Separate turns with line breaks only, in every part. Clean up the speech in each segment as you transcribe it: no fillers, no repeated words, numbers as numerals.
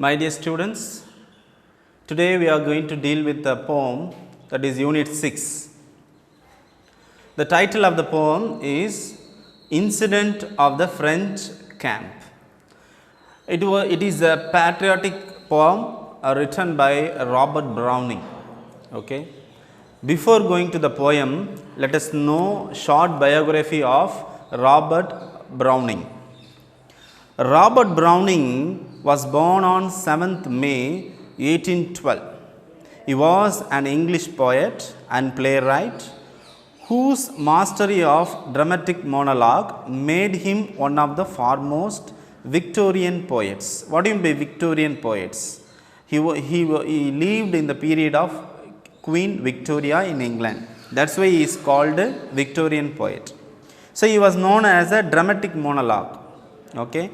My dear students, today we are going to deal with the poem that is Unit 6. The title of the poem is Incident of the French Camp. It is a patriotic poem written by Robert Browning. Okay. Before going to the poem, let us know short biography of Robert Browning. Robert Browning was born on 7th May 1812. He was an English poet and playwright whose mastery of dramatic monologue made him one of the foremost Victorian poets. What do you mean by Victorian poets? He lived in the period of Queen Victoria in England. That's why he is called a Victorian poet. So he was known as a dramatic monologue. Okay.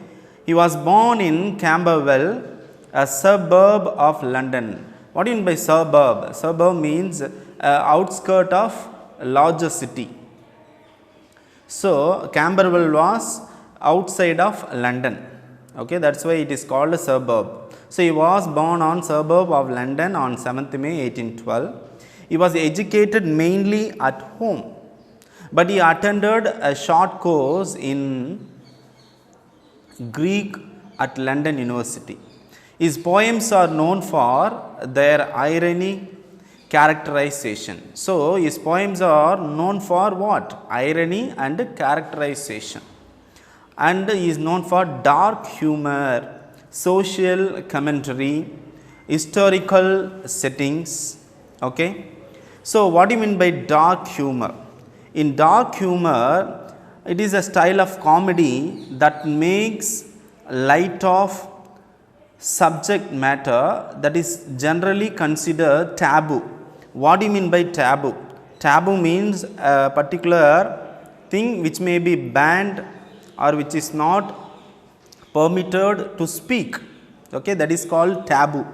He was born in Camberwell, a suburb of London. What do you mean by suburb? Suburb means outskirt of a larger city. So Camberwell was outside of London. Okay, that's why it is called a suburb. So he was born on suburb of London on 7th May 1812. He was educated mainly at home, but he attended a short course in Greek at London University. His poems are known for their irony, characterization. So his poems are known for what? Irony and characterization. And he is known for dark humor, social commentary, historical settings. Okay. So what do you mean by dark humor? In dark humor, it is a style of comedy that makes light of subject matter that is generally considered taboo. What do you mean by taboo? Taboo means a particular thing which may be banned or which is not permitted to speak. Okay, that is called taboo.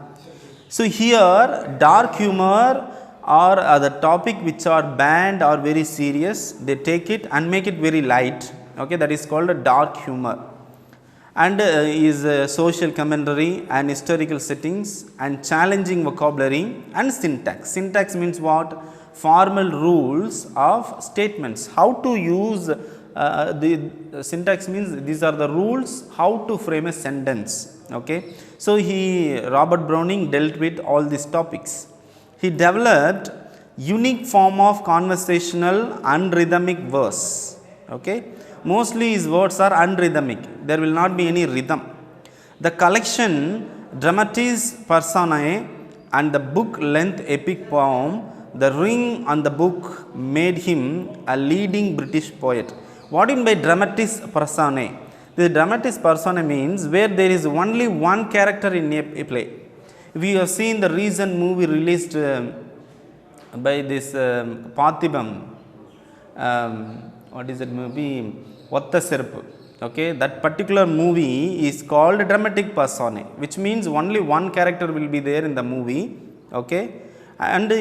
So here dark humor or the topic which are banned or very serious, they take it and make it very light. Okay, that is called a dark humor. And is social commentary and historical settings and challenging vocabulary and syntax. Syntax means what? Formal rules of statements. How to use the syntax means these are the rules how to frame a sentence. Okay. So Robert Browning dealt with all these topics. He developed unique form of conversational unrhythmic verse. Okay. Mostly his words are unrhythmic. There will not be any rhythm. The collection Dramatis Personae and the book length epic poem The Ring on the Book made him a leading British poet. What do you mean by Dramatis Personae? The Dramatis Personae means where there is only one character in a play. If you have seen the recent movie released by this Pathibam, what is that movie? Vatta Serpu. Okay, that particular movie is called Dramatic Personae, which means only one character will be there in the movie. Okay, and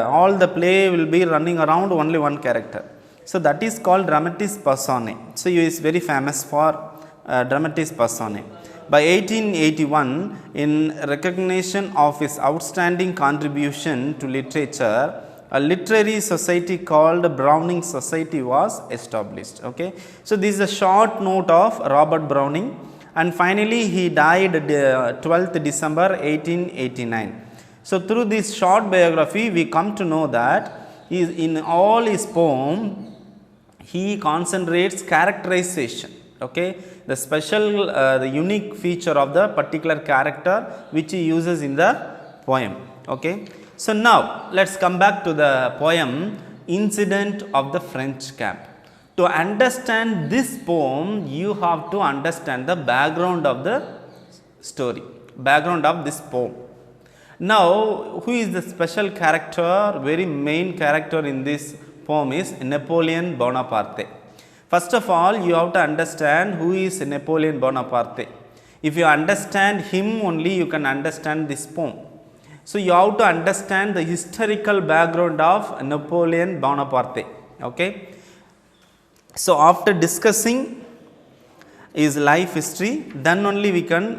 all the play will be running around only one character. So that is called Dramatis Personae. So he is very famous for Dramatis Personae. By 1881, in recognition of his outstanding contribution to literature, a literary society called Browning Society was established. Okay. So this is a short note of Robert Browning, and finally he died 12th December 1889. So through this short biography, we come to know that in all his poem, he concentrates characterization. Okay. The special, the unique feature of the particular character which he uses in the poem. Okay. So now let us come back to the poem Incident of the French Camp. To understand this poem, you have to understand the background of the story, background of this poem. Now, who is the special character? Very main character in this poem is Napoleon Bonaparte. First of all, you have to understand who is Napoleon Bonaparte. If you understand him only, you can understand this poem. So you have to understand the historical background of Napoleon Bonaparte. Okay. So after discussing his life history, then only we can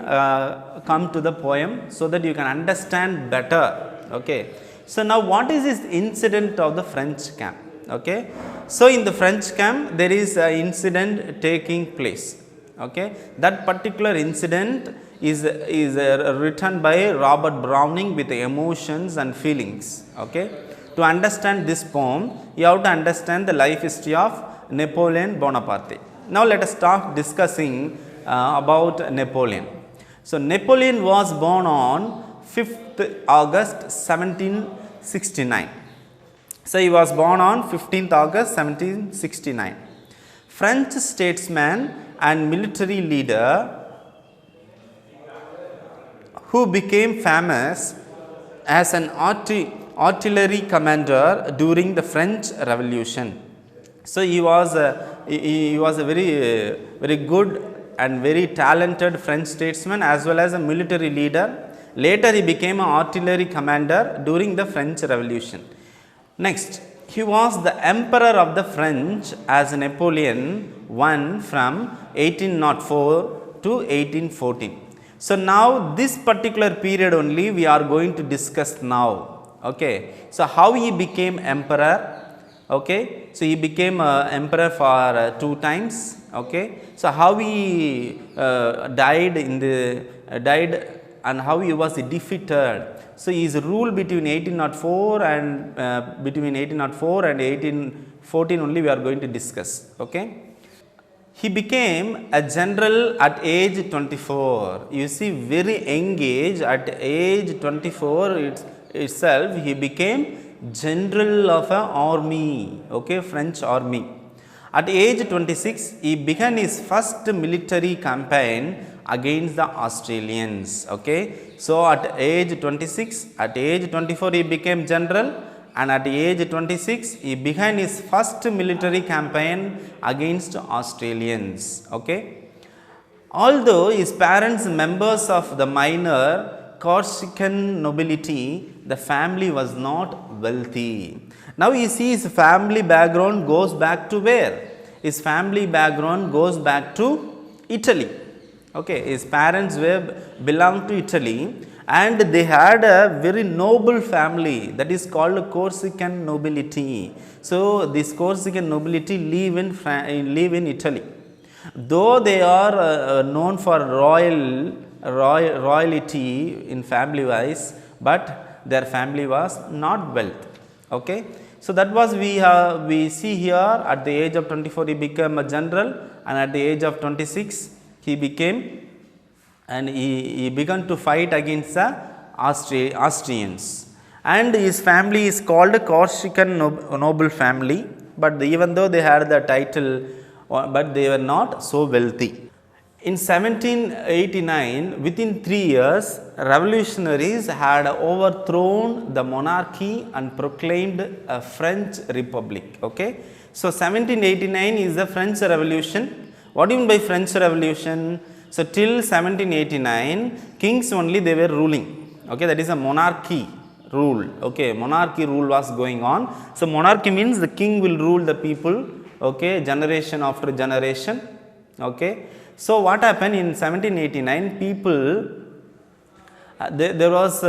come to the poem, so that you can understand better. Okay. So, now what is this incident of the French camp? Okay. So, in the French camp there is an incident taking place. Okay. That particular incident is written by Robert Browning with emotions and feelings. Okay. To understand this poem, you have to understand the life history of Napoleon Bonaparte. Now, let us start discussing about Napoleon. So, Napoleon was born on 5th August 1769. So, he was born on 15th August 1769. French statesman and military leader who became famous as an artillery commander during the French Revolution. So, he was a very good and very talented French statesman as well as a military leader. Later, he became an artillery commander during the French Revolution. Next, he was the emperor of the French as Napoleon I from 1804 to 1814. So, now this particular period only we are going to discuss now. Okay. So, how he became emperor? Okay. So, he became emperor for 2 times. Okay. So, how he died and how he was defeated. So, his rule between 1804 and 1814 only we are going to discuss. Okay. He became a general at age 24. You see, very young age, at age 24 itself he became general of an army. Okay, French army. At age 26, he began his first military campaign against the Australians. Okay. So, at age 26, at age 24 he became general, and at age 26 he began his first military campaign against Australians. Okay. Although his parents members of the minor Corsican nobility, the family was not wealthy. Now, you see his family background goes back to where? His family background goes back to Italy. Okay. His parents belonged to Italy, and they had a very noble family, that is called Corsican nobility. So, this Corsican nobility live in Italy. Though they are known for royalty in family wise, but their family was not wealth. Okay. So, that was we see here at the age of 24 he became a general, and at the age of 26 he became, and he began to fight against the Austrians, and his family is called Corsican noble family, but even though they had the title, but they were not so wealthy. In 1789, within 3 years, revolutionaries had overthrown the monarchy and proclaimed a French republic. Okay. So, 1789 is the French Revolution. What do you mean by French Revolution? So, till 1789, kings only they were ruling. Okay. That is a monarchy rule. Okay. Monarchy rule was going on. So, monarchy means the king will rule the people. Okay. Generation after generation. Okay. So, what happened in 1789, people, there was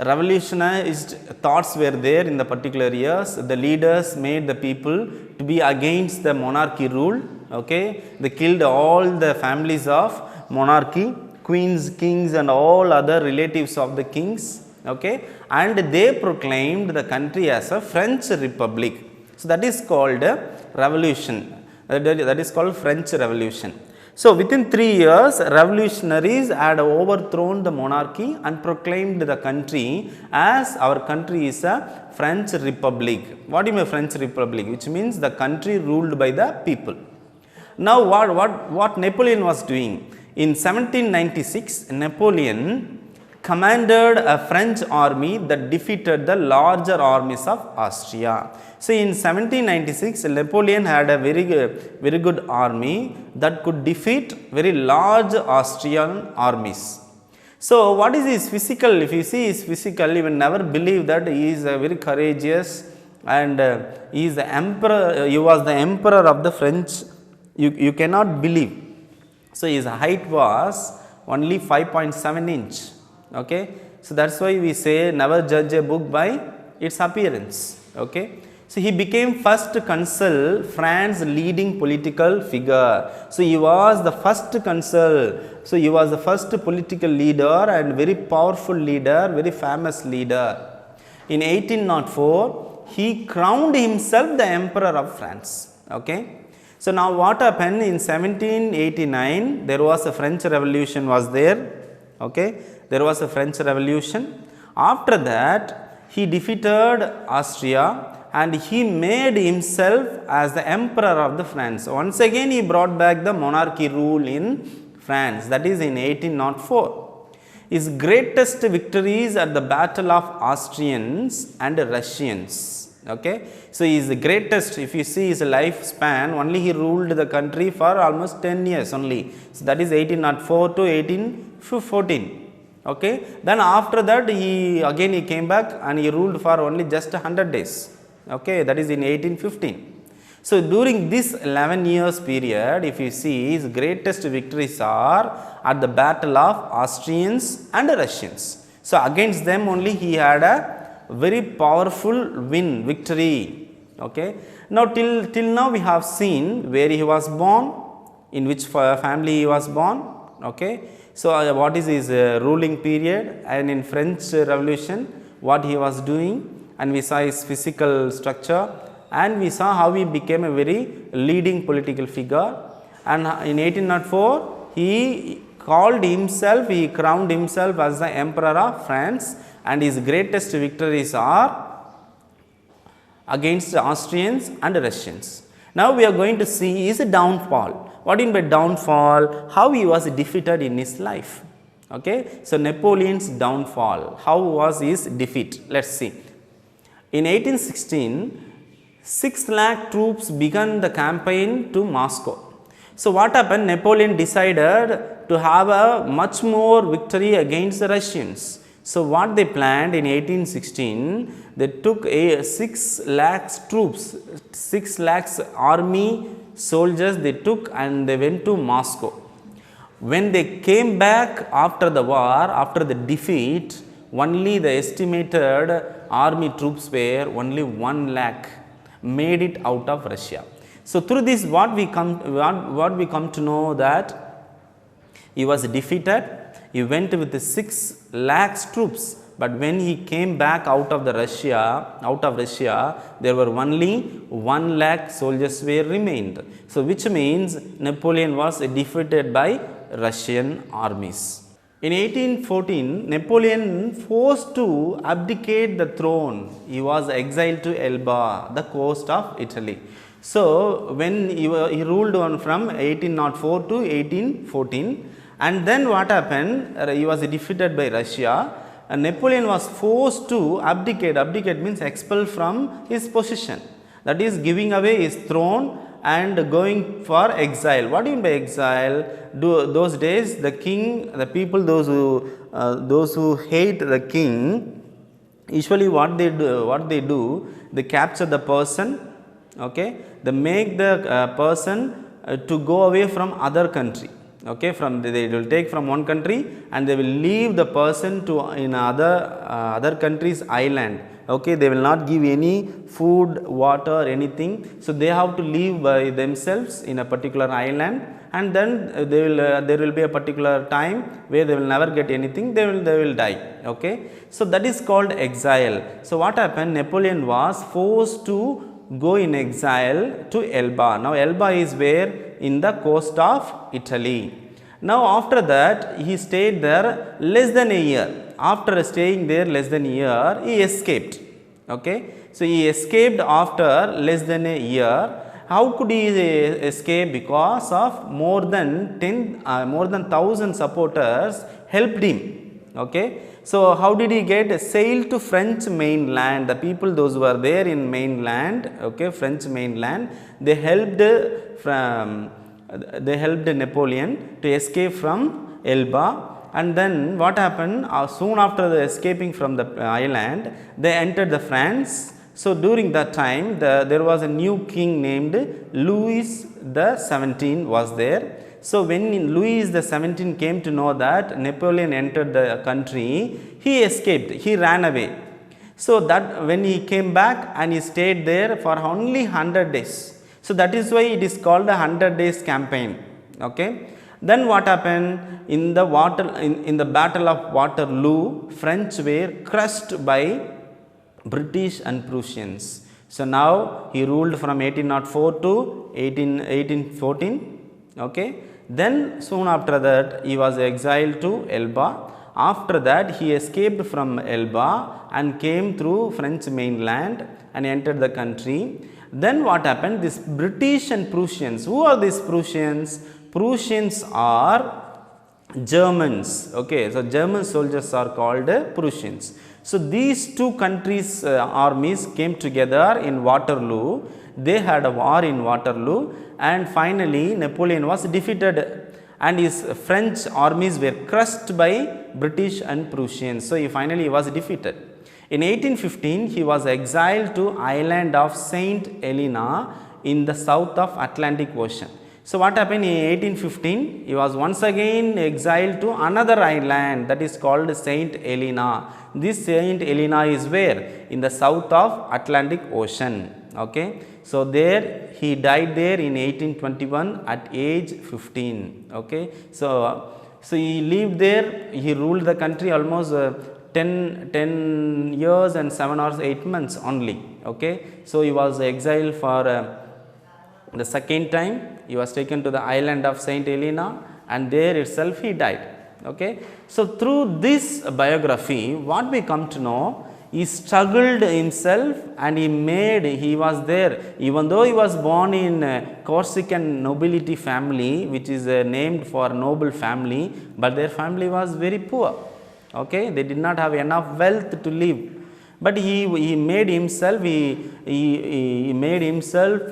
revolutionist thoughts were there in the particular years. The leaders made the people to be against the monarchy rule. Okay. They killed all the families of monarchy, queens, kings and all other relatives of the kings. Okay. And they proclaimed the country as a French republic. So, that is called a revolution. That is called French Revolution. So, within 3 years, revolutionaries had overthrown the monarchy and proclaimed the country as our country is a French republic. What do you mean French republic? Which means the country ruled by the people. Now, what Napoleon was doing? In 1796, Napoleon commanded a French army that defeated the larger armies of Austria. So, in 1796, Napoleon had a very good army that could defeat very large Austrian armies. So, what is his physical? If you see his physical, you will never believe that he is a very courageous, and he is the emperor. He was the emperor of the French. You cannot believe. So his height was only 5.7 inch. Okay. So that's why we say never judge a book by its appearance. Okay. So he became first consul, France's leading political figure. So he was the first consul. So he was the first political leader and very powerful leader, very famous leader. In 1804, he crowned himself the emperor of France. Okay. So now what happened in 1789, there was a French Revolution was there. Okay. There was a French Revolution. After that, he defeated Austria and he made himself as the emperor of the France. Once again he brought back the monarchy rule in France, that is in 1804. His greatest victories at the battle of Austrians and Russians. Okay. So he is the greatest. If you see his lifespan, only he ruled the country for almost 10 years only. So that is 1804 to 1814. Okay. Then after that he came back and he ruled for only just 100 days. Okay. That is in 1815. So during this 11 years period, if you see, his greatest victories are at the battle of Austrians and Russians. So against them only he had a very powerful victory. Okay. Now till now we have seen where he was born, in which family he was born. Okay. So what is his ruling period, and in French Revolution what he was doing, and we saw his physical structure, and we saw how he became a very leading political figure. And in 1804 he crowned himself as the emperor of France, and his greatest victories are against the Austrians and Russians. Now we are going to see his downfall. What in by downfall? How he was defeated in his life. Okay. So Napoleon's downfall. How was his defeat? Let's see. In 1816, 6 lakh troops began the campaign to Moscow. So what happened? Napoleon decided to have a much more victory against the Russians. So what they planned in 1816, they took 6 lakhs troops, 6 lakhs army soldiers they took, and they went to Moscow. When they came back after the war, after the defeat, only the estimated army troops were only 1 lakh made it out of Russia. So through this what we come to know that he was defeated. He went with 6 lakhs troops, but when he came back out of Russia, there were only 1 lakh soldiers were remained. So which means Napoleon was defeated by Russian armies. In 1814, Napoleon forced to abdicate the throne. He was exiled to Elba, the coast of Italy. So when he ruled on from 1804 to 1814, and then what happened? He was defeated by Russia, and Napoleon was forced to abdicate. Abdicate means expel from his position, that is giving away his throne and going for exile. What do you mean by exile? Those days the king, the people, those who hate the king, usually what they do, they capture the person. Okay. They make the person to go away from other country. Okay. They will take from one country and they will leave the person to in other country's island. Okay. They will not give any food, water, anything. So they have to live by themselves in a particular island, and then there will be a particular time where they will never get anything. They will die. Okay. So that is called exile. So what happened? Napoleon was forced to go in exile to Elba. Now Elba is where? In the coast of Italy. Now after that he stayed there less than a year. After staying there less than a year, he escaped. Okay. So he escaped after less than a year. How could he escape? Because of more than 1,000 supporters helped him. Okay. So how did he get? Sail to French mainland. The people, those who were there in mainland, okay, French mainland, they helped Napoleon to escape from Elba. And then what happened? Soon after the escaping from the island, they entered the France. So during that time, there was a new king named Louis XVII was there. So when Louis the 17th came to know that Napoleon entered the country, he escaped, he ran away. So that when he came back and he stayed there for only 100 days. So that is why it is called a 100 days campaign. Okay. Then what happened in the in the Battle of Waterloo, French were crushed by British and Prussians. So now he ruled from 1804 to 1814. Okay. Then soon after that he was exiled to Elba. After that he escaped from Elba and came through French mainland and entered the country. Then what happened? This British and Prussians. Who are these Prussians? Prussians are Germans. Okay, so German soldiers are called Prussians. So these two countries' armies came together in Waterloo. They had a war in Waterloo, and finally Napoleon was defeated, and his French armies were crushed by British and Prussians. So he finally was defeated. In 1815, he was exiled to island of Saint Helena in the south of Atlantic Ocean. So what happened in 1815? He was once again exiled to another island that is called Saint Helena. This Saint Helena is where? In the south of Atlantic Ocean. Okay. So there he died there in 1821 at age 15. Okay. So he lived there. He ruled the country almost 10 years and 7 or 8 months only. Okay. So he was exiled for the second time. He was taken to the island of Saint Helena, and there itself he died. Okay. So through this biography, what we come to know, he struggled himself and he was there, even though he was born in Corsican nobility family, which is named for noble family, but their family was very poor. Okay. They did not have enough wealth to live, but he made himself, he made himself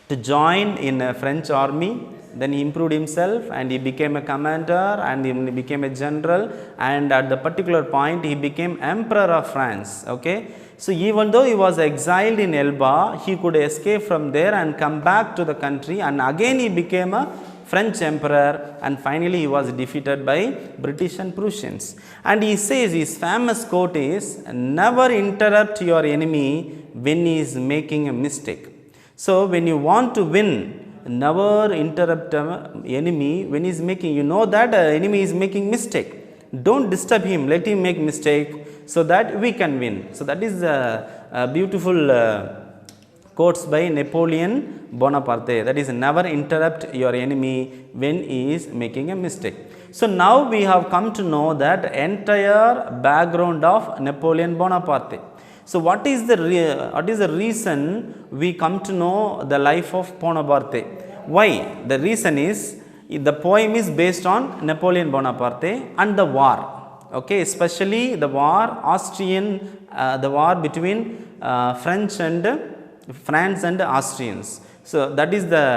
to join in a French army. Then he improved himself and he became a commander and he became a general, and at the particular point he became emperor of France. Okay. So even though he was exiled in Elba, he could escape from there and come back to the country, and again he became a French emperor, and finally he was defeated by British and Prussians. And he says, his famous quote is, "Never interrupt your enemy when he is making a mistake." So when you want to win, never interrupt enemy when he is making, you know that enemy is making mistake. Don't disturb him, let him make mistake so that we can win. So that is a beautiful quotes by Napoleon Bonaparte. That is, never interrupt your enemy when he is making a mistake. So now we have come to know that entire background of Napoleon Bonaparte. So what is the reason we come to know the life of Bonaparte? Why? The reason is the poem is based on Napoleon Bonaparte and the war. Okay, especially the war the war between France and Austrians. So that is the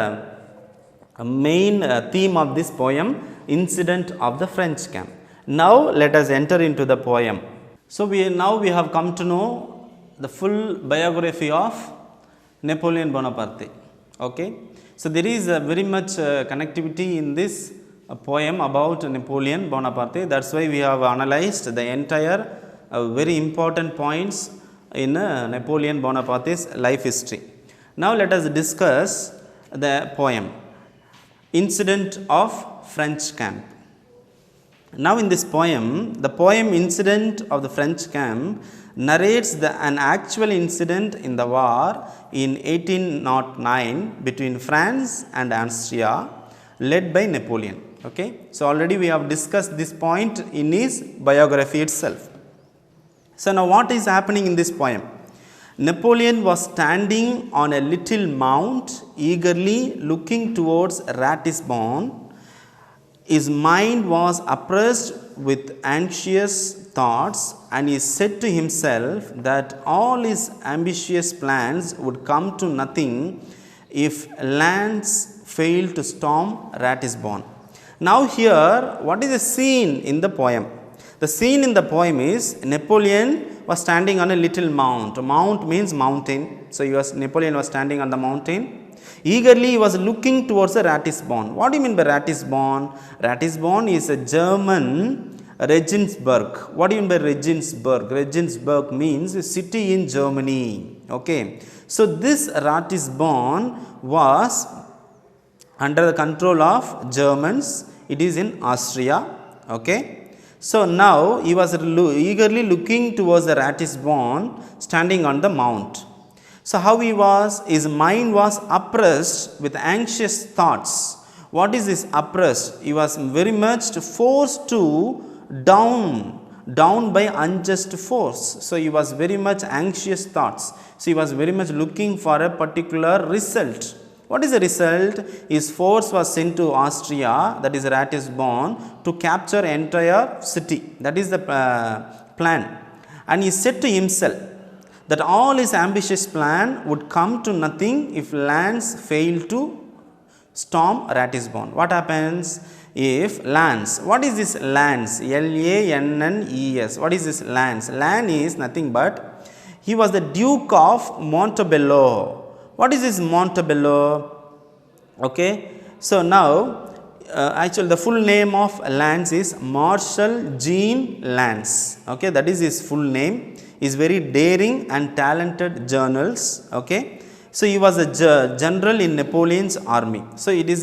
main theme of this poem, incident of the French camp. Now let us enter into the poem. So we have come to know the full biography of Napoleon Bonaparte. Okay. So there is very much connectivity in this poem about Napoleon Bonaparte. That's why we have analyzed the entire very important points in Napoleon Bonaparte's life history. Now let us discuss the poem, Incident of French Camp. Now in this poem, the poem Incident of the French Camp narrates an actual incident in the war in 1809 between France and Austria, led by Napoleon. Okay. So already we have discussed this point in his biography itself. So now what is happening in this poem? Napoleon was standing on a little mount, eagerly looking towards Ratisbonne. His mind was oppressed with anxious thoughts, and he said to himself that all his ambitious plans would come to nothing if Lance failed to storm Ratisbonne. Now here, what is the scene in the poem? The scene in the poem is Napoleon was standing on a little mount. Mount means mountain. So Napoleon was standing on the mountain. Eagerly he was looking towards the Ratisbon. What do you mean by Ratisbon? Ratisbon is a German Regensburg. What do you mean by Regensburg? Regensburg means a city in Germany. Okay. So this Ratisbon was under the control of Germans. It is in Austria. Okay. So now he was eagerly looking towards the Ratisbon standing on the mount. So how he was? His mind was oppressed with anxious thoughts. What is this oppressed? He was very much forced to down by unjust force. So he was very much anxious thoughts. So he was very much looking for a particular result. What is the result? His force was sent to Austria, that is Ratisbon, to capture entire city. That is the plan. And he said to himself that all his ambitious plan would come to nothing if Lannes failed to storm Ratisbon. What happens if Lannes? What is this Lannes? Lannes. What is this Lannes? Lannes is nothing but he was the Duke of Montebello. What is this Montebello? Okay. So now actually the full name of Lannes is Marshal Jean Lannes. Okay, that is his full name. He is very daring and talented journals. Okay. So he was a general in Napoleon's army. So it is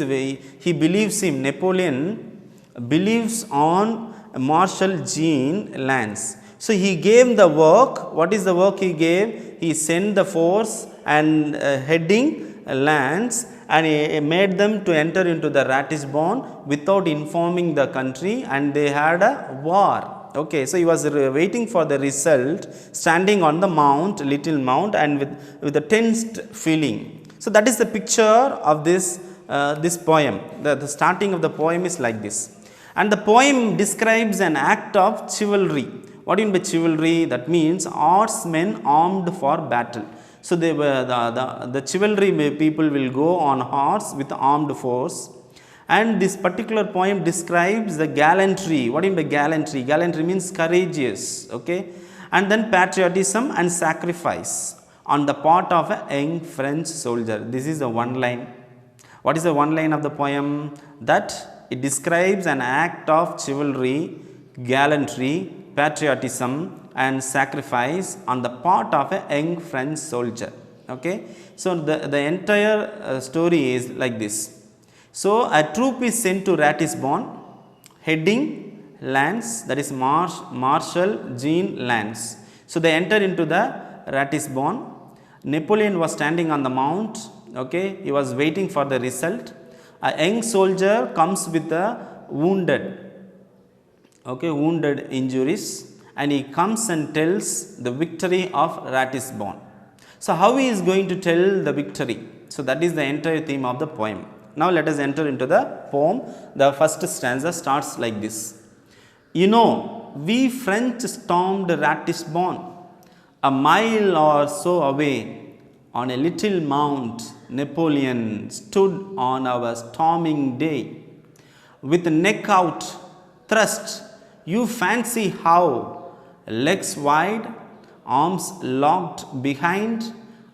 he believes him. Napoleon believes on Marshal Jean Lannes. So he gave the work. What is the work he gave? He sent the force and heading Lannes, and he made them to enter into the Ratisbon without informing the country, and they had a war. Okay, so he was waiting for the result, standing on the mount, little mount, and with a tensed feeling. So that is the picture of this poem. The starting of the poem is like this, and the poem describes an act of chivalry. What do you mean by chivalry? That means horsemen armed for battle. So they were the chivalry people will go on horse with armed force. And this particular poem describes the gallantry. What do you mean by gallantry? Gallantry means courageous. Okay. And then patriotism and sacrifice on the part of a young French soldier. This is the one line. What is the one line of the poem? That it describes an act of chivalry, gallantry, patriotism and sacrifice on the part of a young French soldier. Okay. So the entire story is like this. So a troop is sent to Ratisbon, heading Lannes, that is Marshal Jean Lannes. So they enter into the Ratisbon. Napoleon was standing on the mount. Okay, he was waiting for the result. A young soldier comes with the wounded injuries, and he comes and tells the victory of Ratisbon. So how he is going to tell the victory? So that is the entire theme of the poem. Now let us enter into the poem. The first stanza starts like this. You know, we French stormed Ratisbon, a mile or so away. On a little mount, Napoleon stood on our storming day. With neck out, thrust, you fancy how, legs wide, arms locked behind,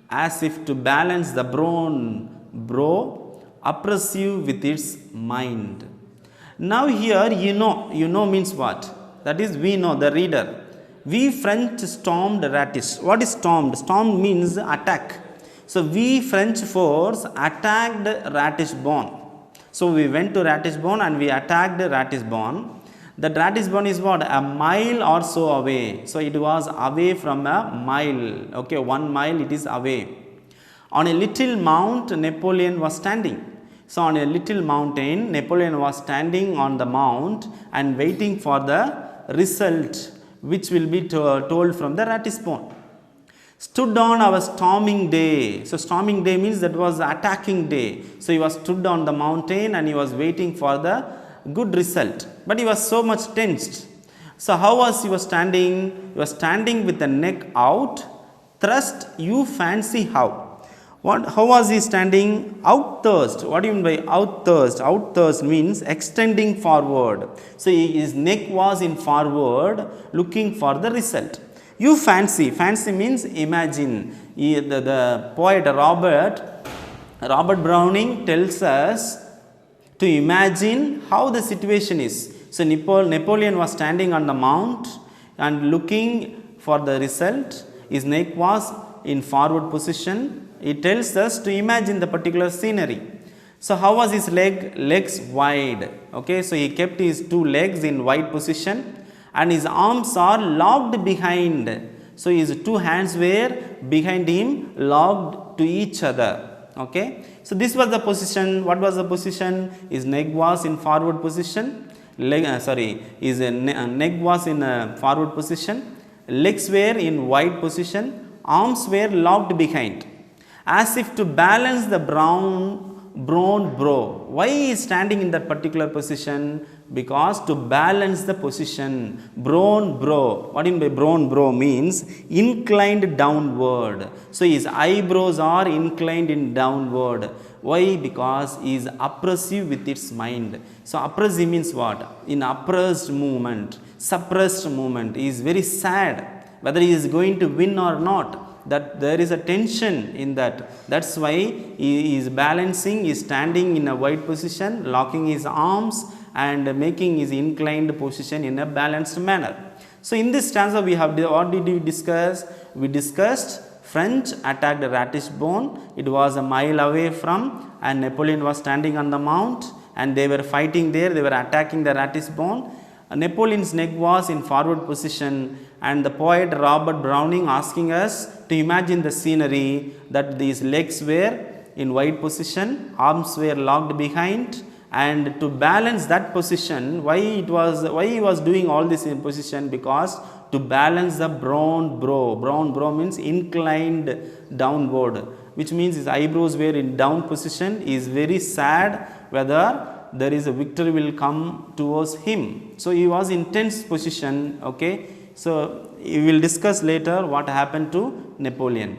as if to balance the brow, oppressive with its mind. Now here you know means what? That is we know, the reader. We French stormed Ratisbon. What is stormed? Stormed means attack. So we French force attacked Ratisbon. So we went to Ratisbon and we attacked Ratisbon. That Ratisbon is what? A mile or so away. So it was away from a mile. Okay, 1 mile it is away. On a little mount, Napoleon was standing. So on a little mountain, Napoleon was standing on the mount and waiting for the result, which will be told from the Ratisbon. Stood on our storming day. So storming day means that was attacking day. So he was stood on the mountain and he was waiting for the good result. But he was so much tensed. So how was he was standing? He was standing with the neck out. Thrust, you fancy how. How was he standing? Outthrust. What do you mean by outthrust? Outthrust means extending forward. So his neck was in forward, looking for the result. You fancy. Fancy means imagine. The poet Robert Robert Browning tells us to imagine how the situation is. So, Napoleon was standing on the mount and looking for the result. His neck was in forward position. It tells us to imagine the particular scenery. So, how was his legs wide? Okay, so he kept his two legs in wide position and his arms are locked behind. So, his two hands were behind him, locked to each other. Okay. So, this was the position. What was the position? His neck was in forward position. His neck was in a forward position. Legs were in wide position. Arms were locked behind, as if to balance the brown bro. Why he is standing in that particular position? Because to balance the position. Brown bro. What in by brown bro means inclined downward. So his eyebrows are inclined in downward. Why? Because he is oppressive with its mind. So oppressive means what? In oppressed movement, suppressed movement. He is very sad whether he is going to win or not. That there is a tension in that. That's why he is balancing, he is standing in a wide position, locking his arms and making his inclined position in a balanced manner. So, in this stanza we have, what did we discuss? We discussed French attacked Ratisbonne. It was a mile away from, and Napoleon was standing on the mount and they were fighting there, they were attacking the Ratisbonne. Napoleon's neck was in forward position, and the poet Robert Browning asking us to imagine the scenery that these legs were in wide position, arms were locked behind, and to balance that position, why he was doing all this in position? Because to balance the brown brow means inclined downward, which means his eyebrows were in down position. He is very sad whether there is a victory will come towards him. So he was in tense position. Okay, so we will discuss later what happened to Napoleon.